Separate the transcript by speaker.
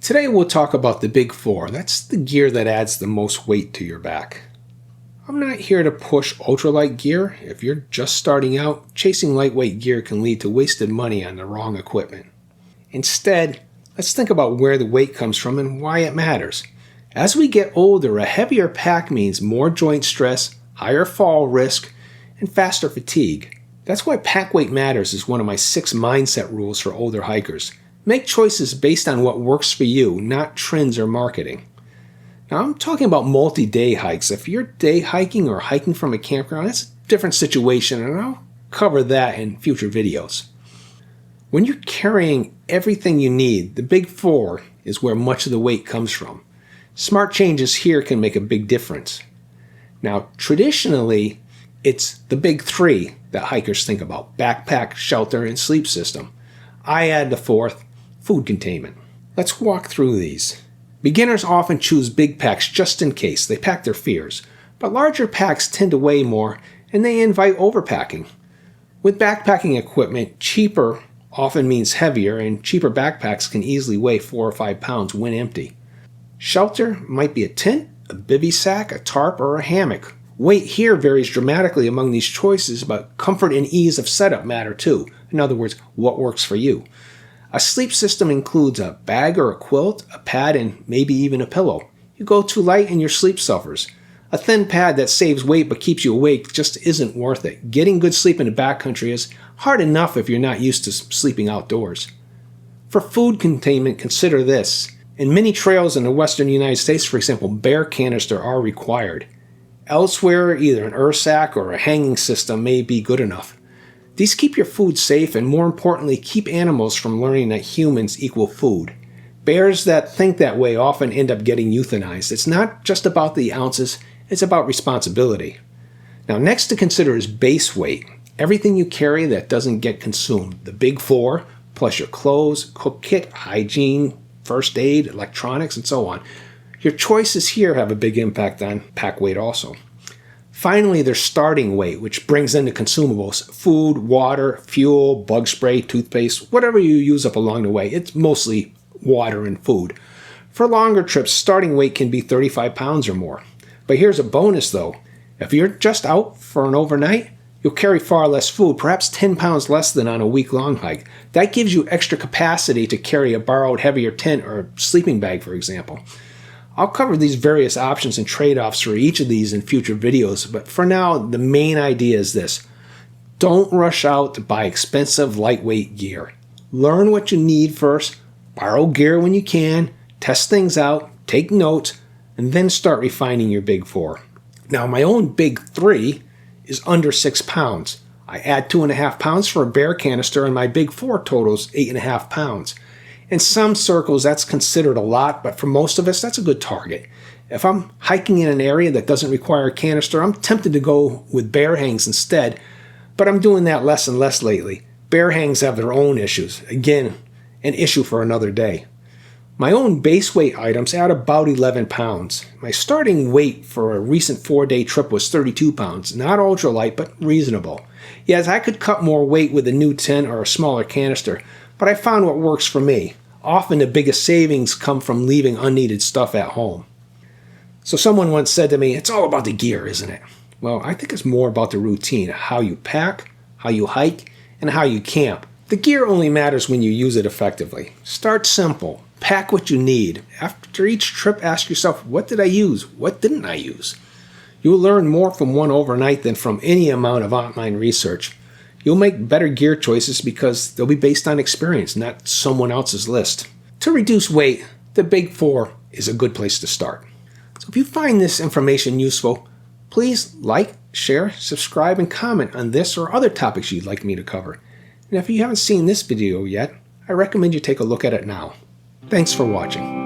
Speaker 1: Today we'll talk about the big four. That's the gear that adds the most weight to your back. I'm not here to push ultralight gear. If you're just starting out, chasing lightweight gear can lead to wasted money on the wrong equipment. Instead, let's think about where the weight comes from and why it matters. As we get older, a heavier pack means more joint stress, higher fall risk, and faster fatigue. That's why pack weight matters is one of my 6 mindset rules for older hikers. Make choices based on what works for you, not trends or marketing. Now, I'm talking about multi-day hikes. If you're day hiking or hiking from a campground, that's a different situation, and I'll cover that in future videos. When you're carrying everything you need, the big four is where much of the weight comes from. Smart changes here can make a big difference. Now, traditionally, it's the big three that hikers think about: backpack, shelter, and sleep system. I add the fourth, food containment. Let's walk through these. Beginners often choose big packs just in case. They pack their fears. But larger packs tend to weigh more, and they invite overpacking. With backpacking equipment, cheaper often means heavier, and cheaper backpacks can easily weigh 4 or 5 pounds when empty. Shelter might be a tent, a bivy sack, a tarp, or a hammock. Weight here varies dramatically among these choices, but comfort and ease of setup matter too. In other words, what works for you. A sleep system includes a bag or a quilt, a pad, and maybe even a pillow. You go too light and your sleep suffers. A thin pad that saves weight but keeps you awake just isn't worth it. Getting good sleep in the backcountry is hard enough if you're not used to sleeping outdoors. For food containment, consider this. In many trails in the western United States, for example, bear canister are required. Elsewhere, either an earth sack or a hanging system may be good enough. These keep your food safe and, more importantly, keep animals from learning that humans equal food. Bears that think that way often end up getting euthanized. It's not just about the ounces, it's about responsibility. Now, next to consider is base weight. Everything you carry that doesn't get consumed. The big four, plus your clothes, cook kit, hygiene, first aid, electronics, and so on. Your choices here have a big impact on pack weight also. Finally, there's starting weight, which brings in the consumables: food, water, fuel, bug spray, toothpaste, whatever you use up along the way. It's mostly water and food. For longer trips, starting weight can be 35 pounds or more. But here's a bonus though. If you're just out for an overnight, you'll carry far less food, perhaps 10 pounds less than on a week-long hike. That gives you extra capacity to carry a borrowed heavier tent or sleeping bag, for example. I'll cover these various options and trade-offs for each of these in future videos, but for now, the main idea is this. Don't rush out to buy expensive, lightweight gear. Learn what you need first, borrow gear when you can, test things out, take notes, and then start refining your big four. Now, my own big three is under 6 pounds. I add 2.5 pounds for a bear canister, and my big four totals 8.5 pounds. In some circles, that's considered a lot, but for most of us, that's a good target. If I'm hiking in an area that doesn't require a canister, I'm tempted to go with bear hangs instead, but I'm doing that less and less lately. Bear hangs have their own issues. Again, an issue for another day. My own base weight items add about 11 pounds. My starting weight for a recent 4-day trip was 32 pounds. Not ultralight, but reasonable. Yes, I could cut more weight with a new tent or a smaller canister, but I found what works for me. Often the biggest savings come from leaving unneeded stuff at home. So someone once said to me, it's all about the gear, isn't it? Well, I think it's more about the routine, how you pack, how you hike, and how you camp. The gear only matters when you use it effectively. Start simple. Pack what you need. After each trip, ask yourself, what did I use? What didn't I use? You'll learn more from one overnight than from any amount of online research. You'll make better gear choices because they'll be based on experience, not someone else's list. To reduce weight, the big four is a good place to start. So if you find this information useful, please like, share, subscribe, and comment on this or other topics you'd like me to cover. And if you haven't seen this video yet, I recommend you take a look at it now. Thanks for watching.